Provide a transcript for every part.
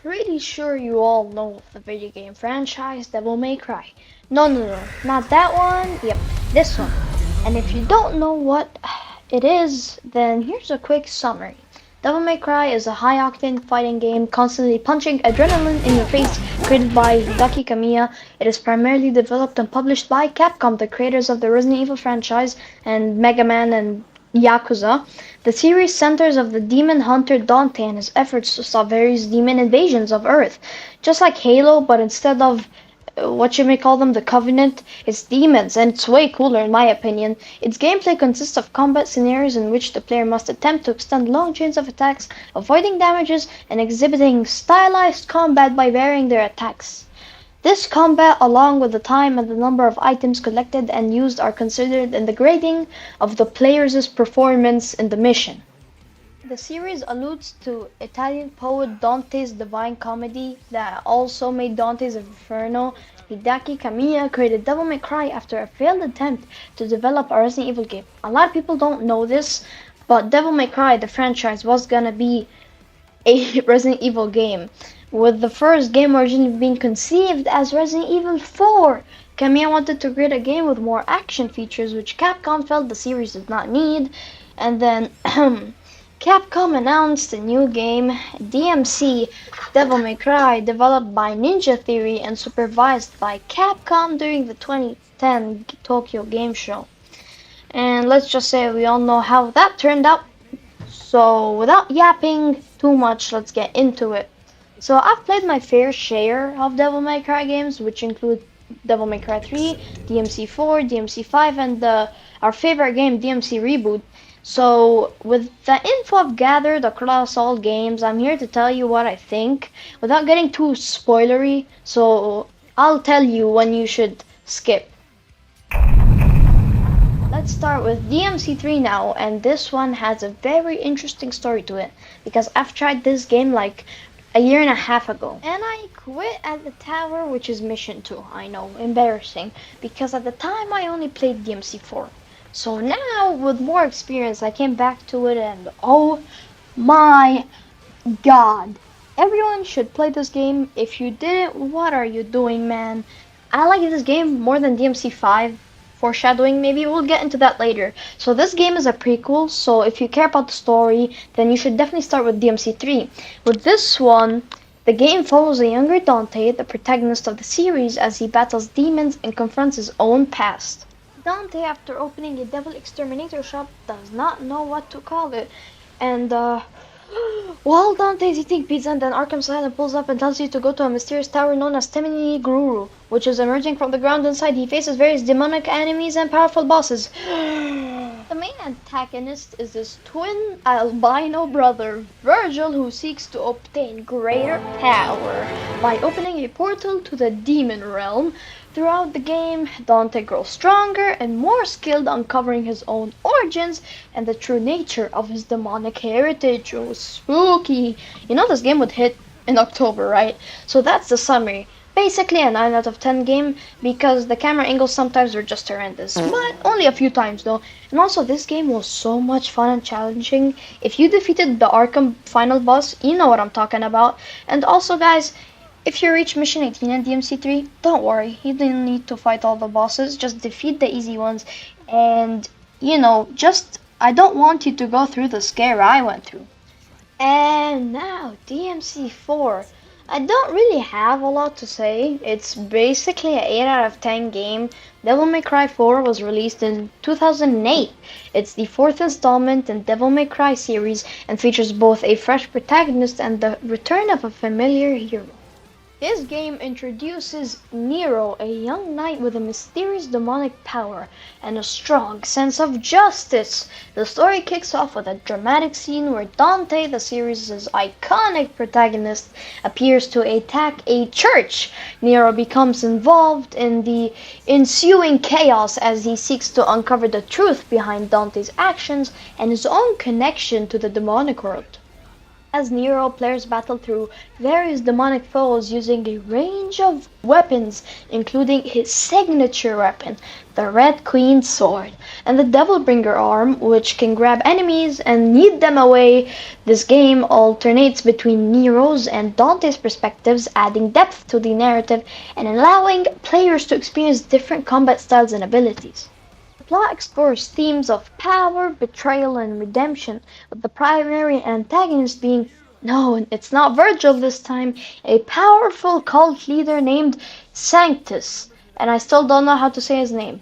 pretty sure you all know the video game franchise Devil May Cry. No, not that one. Yep, this one. And if you don't know what it is, then here's a quick summary. Devil May Cry is a high-octane fighting game constantly punching adrenaline in your face, created by Hideki Kamiya. It is primarily developed and published by Capcom, the creators of the Resident Evil franchise and Mega Man and Yakuza. The series centers of the demon hunter Dante and his efforts to stop various demon invasions of Earth. Just like Halo, but instead of what you may call them, the Covenant, it's demons, and it's way cooler in my opinion. Its gameplay consists of combat scenarios in which the player must attempt to extend long chains of attacks, avoiding damages, and exhibiting stylized combat by varying their attacks. This combat, along with the time and the number of items collected and used, are considered in the grading of the player's performance in the mission. The series alludes to Italian poet Dante's Divine Comedy that also made Dante's Inferno. Hideki Kamiya created Devil May Cry after a failed attempt to develop a Resident Evil game. A lot of people don't know this, but Devil May Cry, the franchise, was gonna be a Resident Evil game, with the first game originally being conceived as Resident Evil 4. Kamiya wanted to create a game with more action features, which Capcom felt the series did not need, and then Capcom announced a new game, DMC Devil May Cry, developed by Ninja Theory and supervised by Capcom during the 2010 Tokyo Game Show. And let's just say we all know how that turned out. So without yapping too much, let's get into it. So I've played my fair share of Devil May Cry games, which include Devil May Cry 3, DMC 4, DMC 5, and our favorite game, DMC Reboot. So, with the info I've gathered across all games, I'm here to tell you what I think without getting too spoilery. So, I'll tell you when you should skip. Let's start with DMC3 now, and this one has a very interesting story to it because I've tried this game like a year and a half ago, and I quit at the tower, which is mission 2. I know, embarrassing, because at the time I only played DMC4. So now, with more experience, I came back to it and oh my god. Everyone should play this game. If you didn't, what are you doing, man? I like this game more than DMC5. Foreshadowing, maybe we'll get into that later. So this game is a prequel, so if you care about the story, then you should definitely start with DMC3. With this one, the game follows a younger Dante, the protagonist of the series, as he battles demons and confronts his own past. Dante, after opening a devil exterminator shop, does not know what to call it. And, while Dante's eating pizza, and then Arkham Asylum pulls up and tells you to go to a mysterious tower known as Temini Guru, which is emerging from the ground inside. He faces various demonic enemies and powerful bosses. The main antagonist is his twin albino brother, Virgil, who seeks to obtain greater power by opening a portal to the demon realm. Throughout the game, Dante grows stronger and more skilled, uncovering his own origins and the true nature of his demonic heritage. Oh, spooky! You know this game would hit in October, right? So that's the summary. Basically a 9 out of 10 game, because the camera angles sometimes were just horrendous, but only a few times though. And also this game was so much fun and challenging. If you defeated the Arkham final boss, you know what I'm talking about. And also guys, if you reach mission 18 in DMC3, don't worry, you don't need to fight all the bosses, just defeat the easy ones. And, you know, I don't want you to go through the scare I went through. And now, DMC4. I don't really have a lot to say. It's basically an 8 out of 10 game. Devil May Cry 4 was released in 2008. It's the 4th installment in Devil May Cry series and features both a fresh protagonist and the return of a familiar hero. This game introduces Nero, a young knight with a mysterious demonic power and a strong sense of justice. The story kicks off with a dramatic scene where Dante, the series' iconic protagonist, appears to attack a church. Nero becomes involved in the ensuing chaos as he seeks to uncover the truth behind Dante's actions and his own connection to the demonic world. As Nero, players battle through various demonic foes using a range of weapons, including his signature weapon, the Red Queen Sword, and the Devilbringer arm, which can grab enemies and knead them away. This game alternates between Nero's and Dante's perspectives, adding depth to the narrative and allowing players to experience different combat styles and abilities. The plot explores themes of power, betrayal, and redemption, with the primary antagonist being, no, it's not Virgil this time, a powerful cult leader named Sanctus, and I still don't know how to say his name,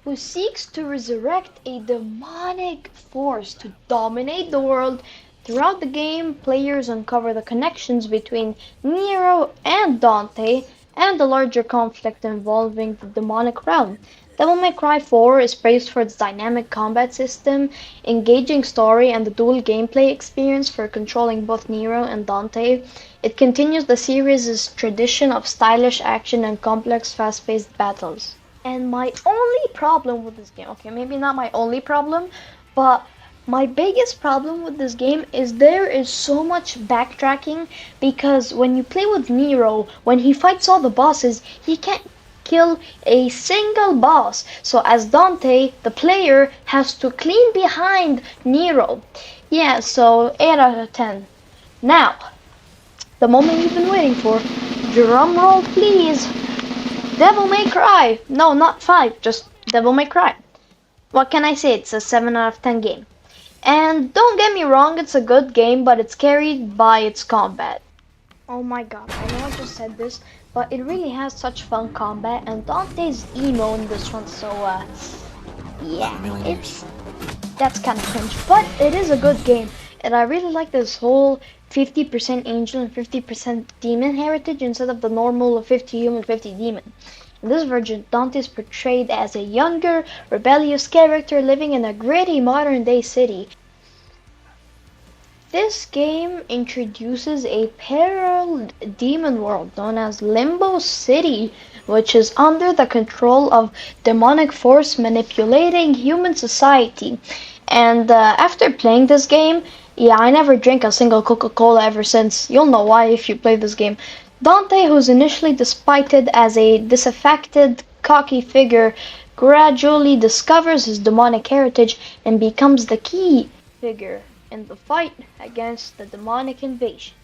who seeks to resurrect a demonic force to dominate the world. Throughout the game, players uncover the connections between Nero and Dante and the larger conflict involving the demonic realm. Devil May Cry 4 is praised for its dynamic combat system, engaging story, and the dual gameplay experience for controlling both Nero and Dante. It continues the series' tradition of stylish action and complex, fast-paced battles. And my only problem with this game, okay, maybe not my only problem, but my biggest problem with this game is there is so much backtracking because when you play with Nero, when he fights all the bosses, he can't kill a single boss. So as Dante, the player has to clean behind Nero. Yeah, so 8 out of 10. Now, the moment you've been waiting for. Drum roll, please. Devil May Cry. No, not 5, just Devil May Cry. What can I say? It's a 7 out of 10 game. And don't get me wrong, it's a good game, but it's carried by its combat. Oh my god, I know I just said this, but it really has such fun combat, and Dante's emo in this one, so yeah, it's that's kind of cringe, but it is a good game, and I really like this whole 50% angel and 50% demon heritage instead of the normal 50 human, 50 demon. In this version, Dante is portrayed as a younger, rebellious character living in a gritty modern-day city. This game introduces a parallel demon world known as Limbo City, which is under the control of demonic force manipulating human society. And after playing this game, yeah, I never drank a single Coca-Cola ever since. You'll know why if you play this game. Dante, who's initially despited as a disaffected, cocky figure, gradually discovers his demonic heritage and becomes the key figure in the fight against the demonic invasion.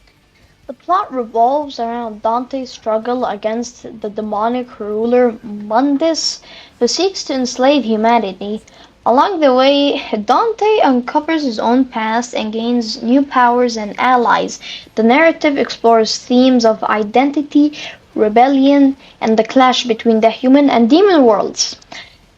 The plot revolves around Dante's struggle against the demonic ruler Mundus, who seeks to enslave humanity. Along the way, Dante uncovers his own past and gains new powers and allies. The narrative explores themes of identity, rebellion, and the clash between the human and demon worlds.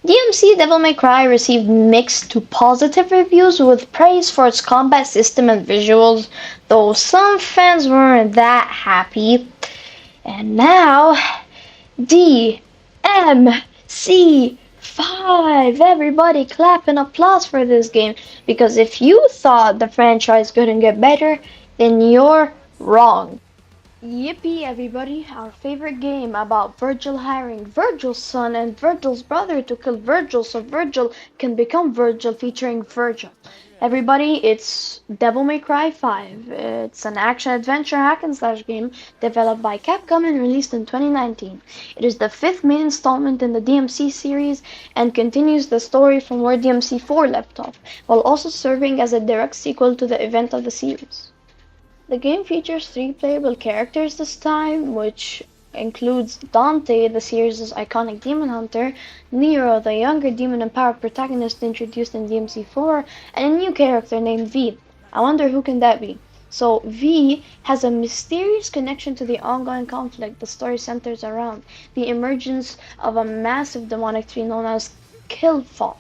DMC Devil May Cry received mixed to positive reviews with praise for its combat system and visuals, though some fans weren't that happy. And now, DMC5! Everybody clap and applause for this game, because if you thought the franchise couldn't get better, then you're wrong. Yippee everybody, our favorite game about Virgil hiring Virgil's son and Virgil's brother to kill Virgil so Virgil can become Virgil, featuring Virgil. Everybody, it's Devil May Cry 5. It's an action-adventure hack-and-slash game developed by Capcom and released in 2019. It is the 5th main installment in the DMC series and continues the story from where DMC 4 left off, while also serving as a direct sequel to the event of the series. The game features 3 playable characters this time, which includes Dante, the series' iconic demon hunter, Nero, the younger demon-empowered protagonist introduced in DMC4, and a new character named V. I wonder who can that be? So V has a mysterious connection to the ongoing conflict the story centers around, the emergence of a massive demonic tree known as Killfall,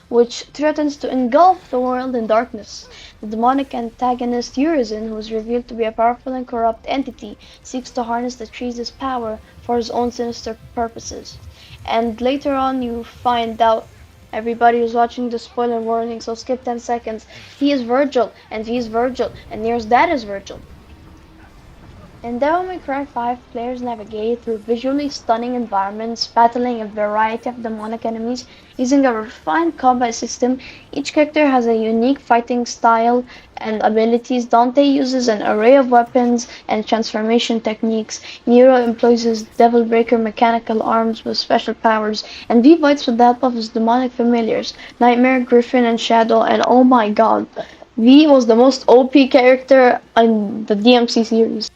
which threatens to engulf the world in darkness. The demonic antagonist Urizen, who is revealed to be a powerful and corrupt entity, seeks to harness the tree's power for his own sinister purposes. And later on you find out, everybody who's watching the spoiler warning, so skip 10 seconds, he is Virgil, and he is Virgil, and Nero's dad is Virgil. In Devil May Cry 5, players navigate through visually stunning environments, battling a variety of demonic enemies using a refined combat system. Each character has a unique fighting style and abilities. Dante uses an array of weapons and transformation techniques. Nero employs his Devil Breaker mechanical arms with special powers, and V fights with the help of his demonic familiars, Nightmare, Griffin, and Shadow. And oh my god, V was the most OP character in the DMC series.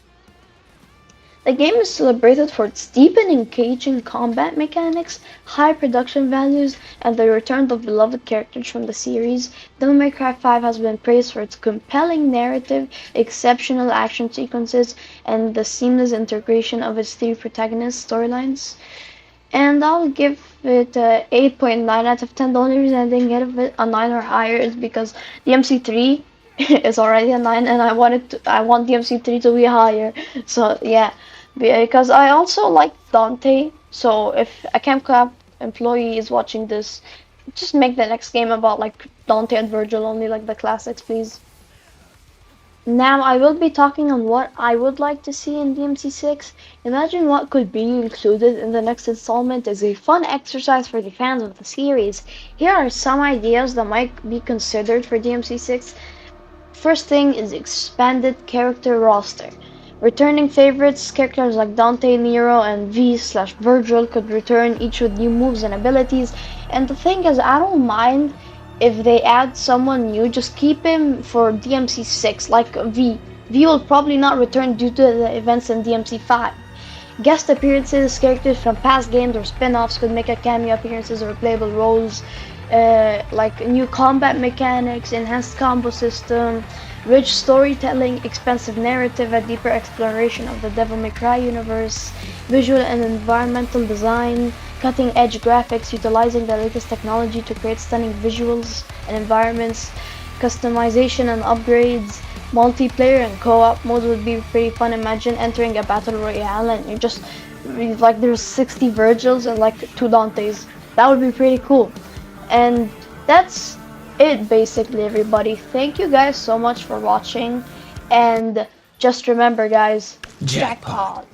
The game is celebrated for its deep and engaging combat mechanics, high production values, and the return of beloved characters from the series. Devil May Cry 5 has been praised for its compelling narrative, exceptional action sequences, and the seamless integration of its three protagonist storylines. And I'll give it a 8.9 out of 10. The only reason I didn't give it a 9 or higher is because DMC3 is already a 9 and I want DMC3 to be higher. So yeah, because I also like Dante. So if a Camp Club employee is watching this, just make the next game about like Dante and Virgil only, like the classics, please. Now I will be talking on what I would like to see in DMC6. Imagine what could be included in the next installment as a fun exercise for the fans of the series. Here are some ideas that might be considered for DMC6. First thing is expanded character roster. Returning favorites, characters like Dante, Nero, and V/Virgil could return, each with new moves and abilities. And the thing is, I don't mind if they add someone new, just keep him for DMC6, like V. V will probably not return due to the events in DMC5. Guest appearances, characters from past games or spin-offs could make a cameo appearances or playable roles, like new combat mechanics, enhanced combo system, rich storytelling, expansive narrative, a deeper exploration of the Devil May Cry universe, visual and environmental design, cutting-edge graphics utilizing the latest technology to create stunning visuals and environments, customization and upgrades, multiplayer and co-op modes would be pretty fun. Imagine entering a battle royale and you just like there's 60 Virgils and like 2 Dantes. That would be pretty cool. And that's it basically, everybody. Thank you guys so much for watching, and just remember guys, Jackpot. jackpot.